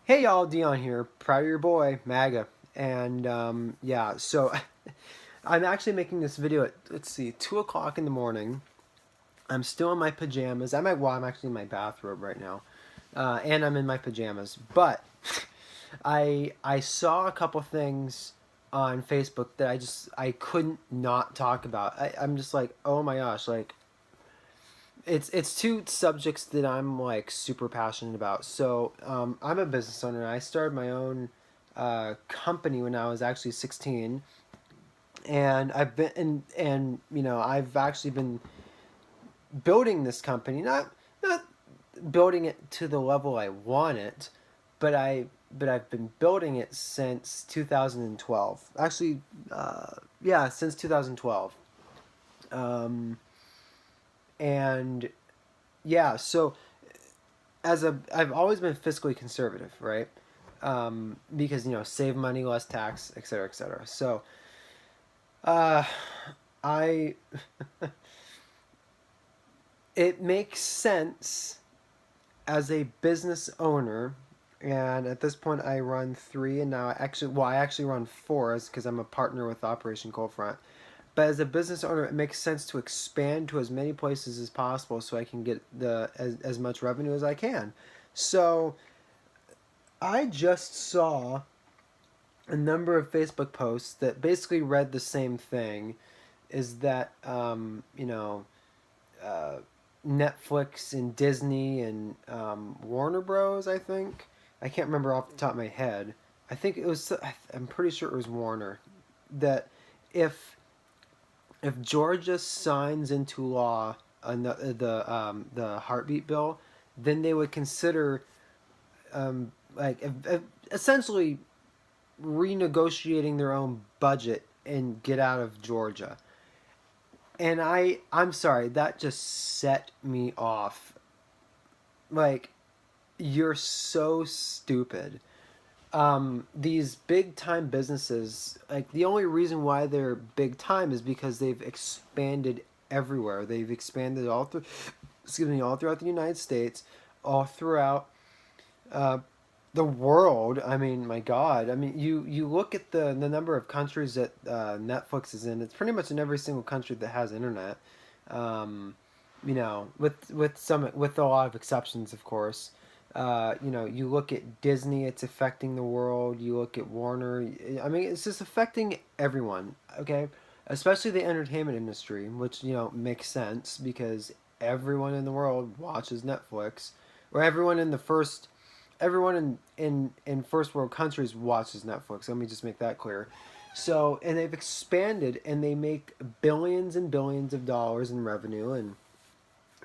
Hey y'all, Dion here, proud of your boy, MAGA. And yeah, so I'm actually making this video at, let's see, 2 o'clock in the morning. I'm still in my pajamas. I'm actually in my bathrobe right now. And I'm in my pajamas. But I saw a couple things on Facebook that I couldn't not talk about. I'm just like, oh my gosh, like it's two subjects that I'm like super passionate about. So I'm a business owner. I started my own company when I was actually 16, and I've actually been building this company. Not building it to the level I want it, but I've been building it since 2012. Actually, yeah, since 2012. Um, and yeah, so I've always been fiscally conservative, right? Because save money, less tax, et cetera, et cetera. So uh, I it makes sense as a business owner, and at this point I run three, and now I actually run four, because I'm a partner with Operation Coldfront. But as a business owner, it makes sense to expand to as many places as possible so I can get as much revenue as I can. So I just saw a number of Facebook posts that basically read the same thing. Is that uh, Netflix and Disney and Warner Bros. I think I can't remember off the top of my head. I think it was. I'm pretty sure it was Warner. That if if Georgia signs into law the heartbeat bill, then they would consider essentially renegotiating their own budget and get out of Georgia. And I'm sorry, that just set me off. Like, you're so stupid. These big time businesses, like, the only reason why they're big time is because they've expanded everywhere. They've expanded all through, excuse me, all throughout the United States, all throughout uh, the world. I mean, my God. I mean, you look at the number of countries that Netflix is in. It's pretty much in every single country that has internet. Um, with a lot of exceptions, of course. You look at Disney; it's affecting the world. You look at Warner. I mean, it's just affecting everyone. Okay, especially the entertainment industry, which makes sense because everyone in the world watches Netflix, or everyone in first world countries watches Netflix. Let me just make that clear. So, and they've expanded and they make billions and billions of dollars in revenue, and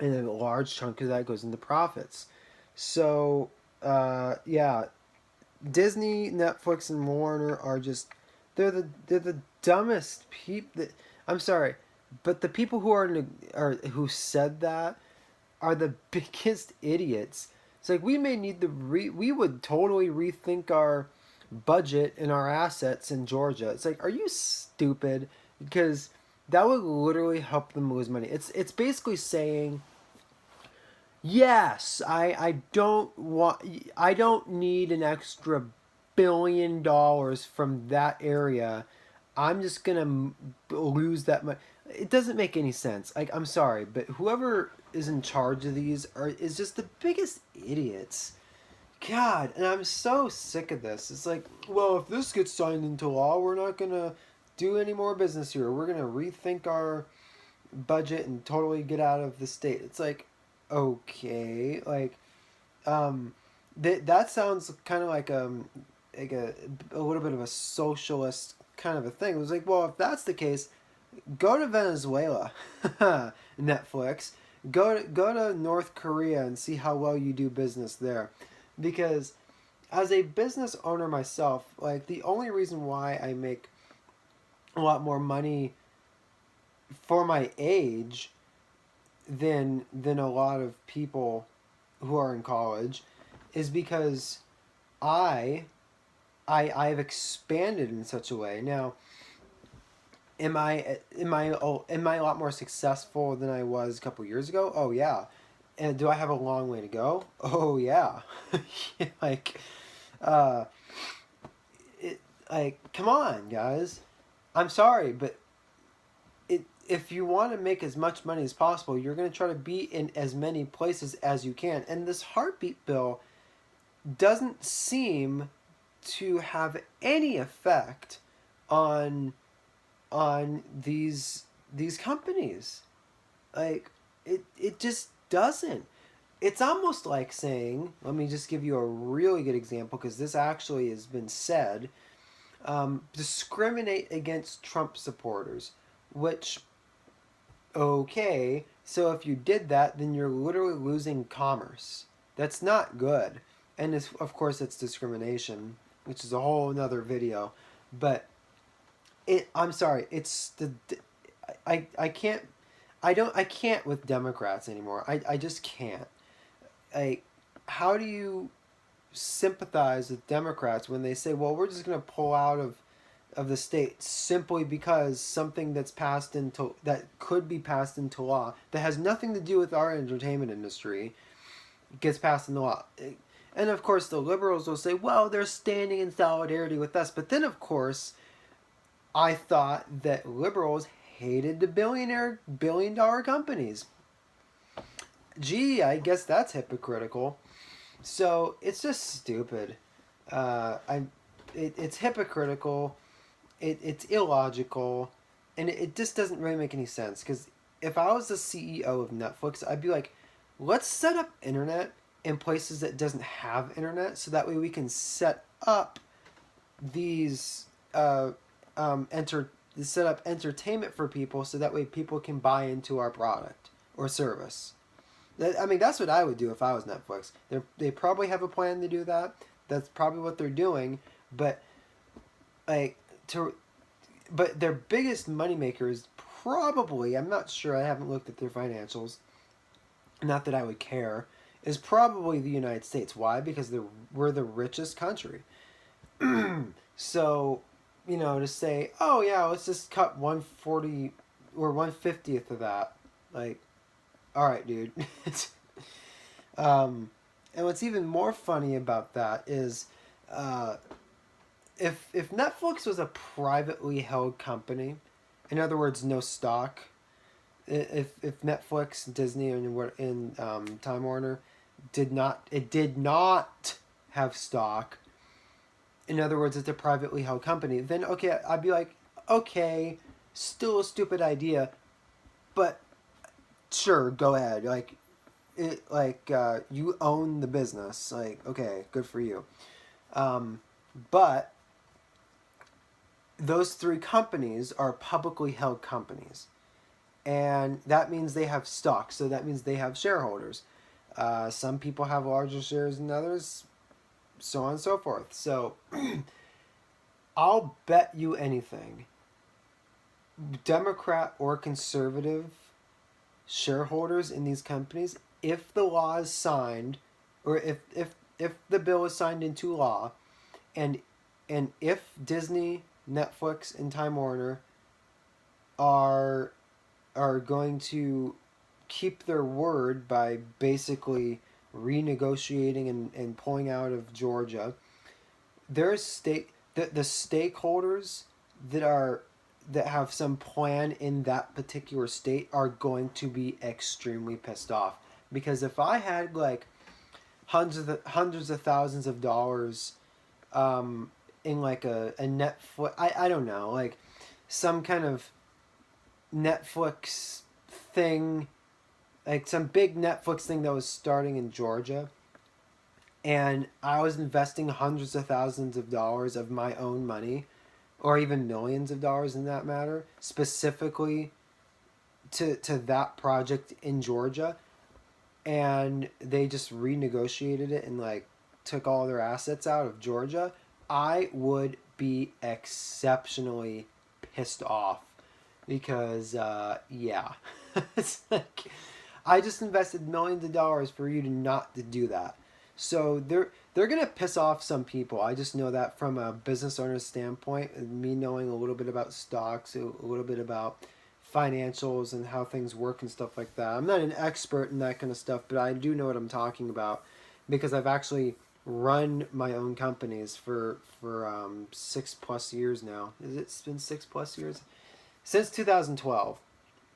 a large chunk of that goes into profits. So, yeah, Disney, Netflix, and Warner are just they're the dumbest people. I'm sorry, but the people who said that are the biggest idiots. It's like we would totally rethink our budget and our assets in Georgia. It's like, are you stupid? Because that would literally help them lose money. It's basically saying, yes, I don't need an extra $1 billion from that area. I'm just gonna lose that much. It doesn't make any sense. Like, I'm sorry, but whoever is in charge of these is just the biggest idiots. God, and I'm so sick of this. It's like, well, if this gets signed into law, we're not gonna do any more business here. We're gonna rethink our budget and totally get out of the state. It's like, okay, like, um, that sounds kind of like a little bit of a socialist kind of a thing. It was like, well, if that's the case, go to Venezuela, Netflix. Go to North Korea and see how well you do business there, because as a business owner myself, like, the only reason why I make a lot more money for my age than a lot of people who are in college is because I I've expanded in such a way. Now, am I a lot more successful than I was a couple years ago? Oh yeah. And do I have a long way to go? Oh yeah. Like, uh, it, like, come on, guys. I'm sorry, but if you want to make as much money as possible, you're going to try to be in as many places as you can. And this heartbeat bill doesn't seem to have any effect on these companies. Like, it just doesn't. It's almost like saying, let me just give you a really good example because this actually has been said, discriminate against Trump supporters, which, okay, so if you did that, then you're literally losing commerce. That's not good. And it's, of course, it's discrimination, which is a whole another video. But I'm sorry, it's I can't, I can't with Democrats anymore. I just can't. Like, how do you sympathize with Democrats when they say, well, we're just going to pull out of the state simply because something that's passed into that could be passed into law that has nothing to do with our entertainment industry gets passed into law. And of course the liberals will say, well, they're standing in solidarity with us. But then of course I thought that liberals hated the billion dollar companies. Gee, I guess that's hypocritical. So it's just stupid. It's hypocritical. It's illogical, and it just doesn't really make any sense. Because if I was the CEO of Netflix, I'd be like, let's set up internet in places that doesn't have internet, so that way we can set up these set up entertainment for people, so that way people can buy into our product or service. I mean, that's what I would do if I was Netflix. They probably have a plan to do that. That's probably what they're doing. But like but their biggest moneymaker is probably, I'm not sure. I haven't looked at their financials. Not that I would care. Is probably the United States. Why? Because we're the richest country. So, to say, oh yeah, let's just cut 140 or 1/50th of that, like, all right, dude. And what's even more funny about that is, uh, if Netflix was a privately held company, in other words, no stock. If Netflix, Disney, and Time Warner did not have stock. In other words, it's a privately held company. Then okay, I'd be like, okay, still a stupid idea, but sure, go ahead. You own the business. Like, okay, good for you. But those three companies are publicly held companies, and that means they have stock. So that means they have shareholders. Some people have larger shares than others, so on and so forth. So I'll bet you anything, Democrat or conservative shareholders in these companies, if the law is signed, or if the bill is signed into law, and if Disney, Netflix, and Time Warner are going to keep their word by basically renegotiating and pulling out of Georgia, there's the stakeholders that have some plan in that particular state are going to be extremely pissed off, because if I had like hundreds of thousands of dollars in like a Netflix, I don't know, like some kind of Netflix thing, like some big Netflix thing that was starting in Georgia, and I was investing hundreds of thousands of dollars of my own money, or even millions of dollars in that matter, specifically to that project in Georgia, and they just renegotiated it and like took all their assets out of Georgia, I would be exceptionally pissed off, because yeah, it's like, I just invested millions of dollars for you to not to do that. So they're gonna piss off some people. I just know that from a business owner's standpoint, and me knowing a little bit about stocks, a little bit about financials and how things work and stuff like that. I'm not an expert in that kind of stuff, but I do know what I'm talking about, because I've actually run my own companies for 6+ years now. It's been 6+ years since 2012.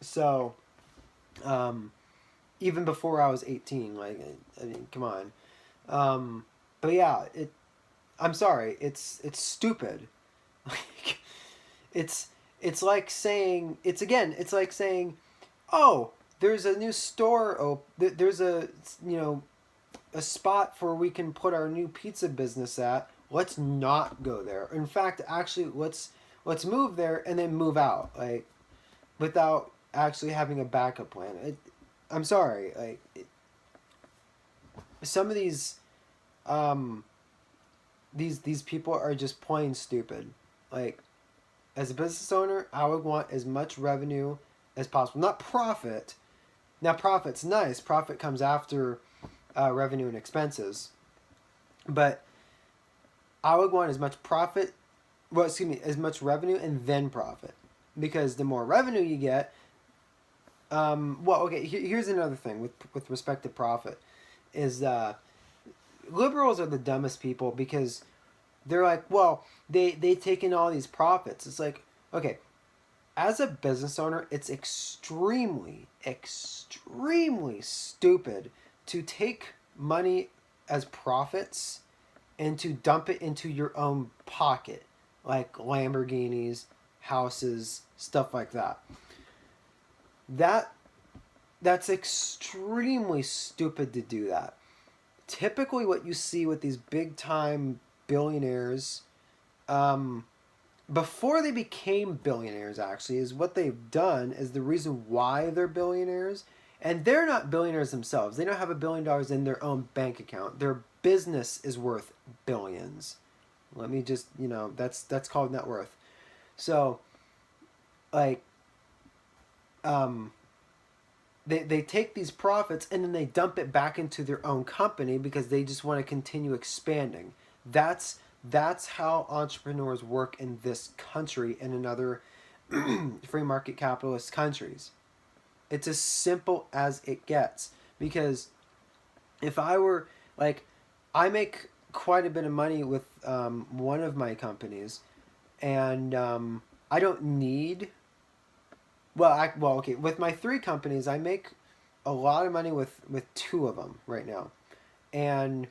So, even before I was 18, like, I mean, come on. But yeah, I'm sorry, it's stupid. Like, it's it's like saying it's like saying, oh, there's a new store. Oh, there's a a spot where we can put our new pizza business at. Let's not go there. In fact, actually, let's move there and then move out, like, without actually having a backup plan. I'm sorry, like, some of um these people are just plain stupid. Like, as a business owner, I would want as much revenue as possible, not profit. Now, profit's nice. Profit comes after revenue and expenses, but I would want as much profit, well, excuse me, as much revenue and then profit, because the more revenue you get, well, okay, here's another thing with respect to profit, is liberals are the dumbest people, because they're like, well, they take in all these profits. It's like, okay, as a business owner, it's extremely, extremely stupid to take money as profits and to dump it into your own pocket, like Lamborghinis, houses, stuff like that. That's extremely stupid to do that. Typically, what you see with these big time billionaires, before they became billionaires, actually, is what they've done is the reason why they're billionaires. And they're not billionaires themselves. They don't have $1 billion in their own bank account. Their business is worth billions. Let me just, that's called net worth. So, like, they take these profits and then they dump it back into their own company because they just want to continue expanding. That's how entrepreneurs work in this country and in other free market capitalist countries. It's as simple as it gets. Because if I were, like, I make quite a bit of money with one of my companies, and I don't need. Well, okay. With my 3 companies, I make a lot of money with 2 of them right now, and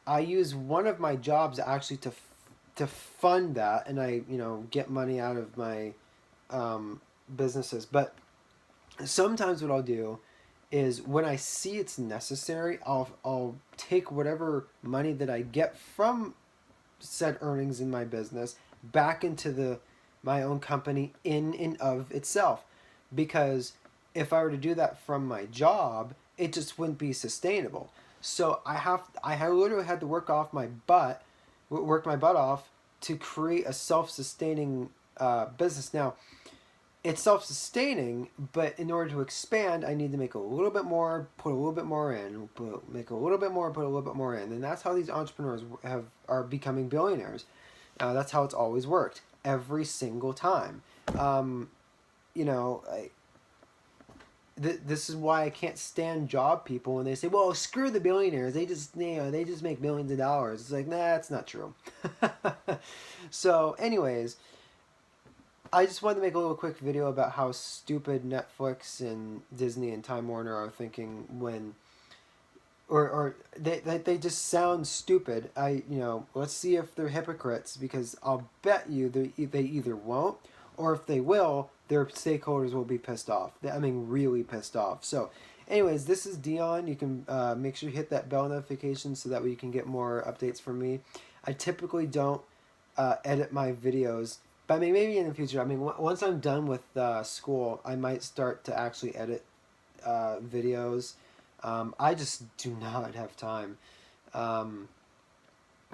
I use one of my jobs actually to fund that, and I get money out of my businesses. But sometimes what I'll do is, when I see it's necessary, I'll take whatever money that I get from said earnings in my business back into my own company in and of itself, because if I were to do that from my job, it just wouldn't be sustainable. So I literally had to work my butt off to create a self-sustaining business. Now, it's self-sustaining, but in order to expand, I need to make a little bit more, put a little bit more in, make a little bit more, put a little bit more in, and that's how these entrepreneurs are becoming billionaires. That's how it's always worked, every single time. This is why I can't stand job people when they say, "Well, screw the billionaires. They just make millions of dollars." It's like, nah, that's not true. So, anyways, I just wanted to make a little quick video about how stupid Netflix and Disney and Time Warner are thinking when, or they just sound stupid. Let's see if they're hypocrites, because I'll bet you they either won't, or if they will, their stakeholders will be pissed off. I mean, really pissed off. So, anyways, this is Dion. You can make sure you hit that bell notification so that way you can get more updates from me. I typically don't edit my videos, but I mean, maybe in the future. I mean, once I'm done with school, I might start to actually edit videos. I just do not have time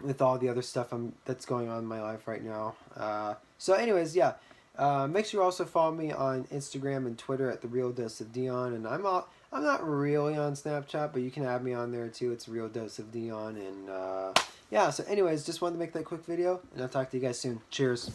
with all the other stuff that's going on in my life right now. So, anyways, yeah. Make sure you also follow me on Instagram and Twitter at The Real Dose of Dion, and I'm not really on Snapchat, but you can add me on there too. It's Real Dose of Dion, and yeah. So, anyways, just wanted to make that quick video, and I'll talk to you guys soon. Cheers.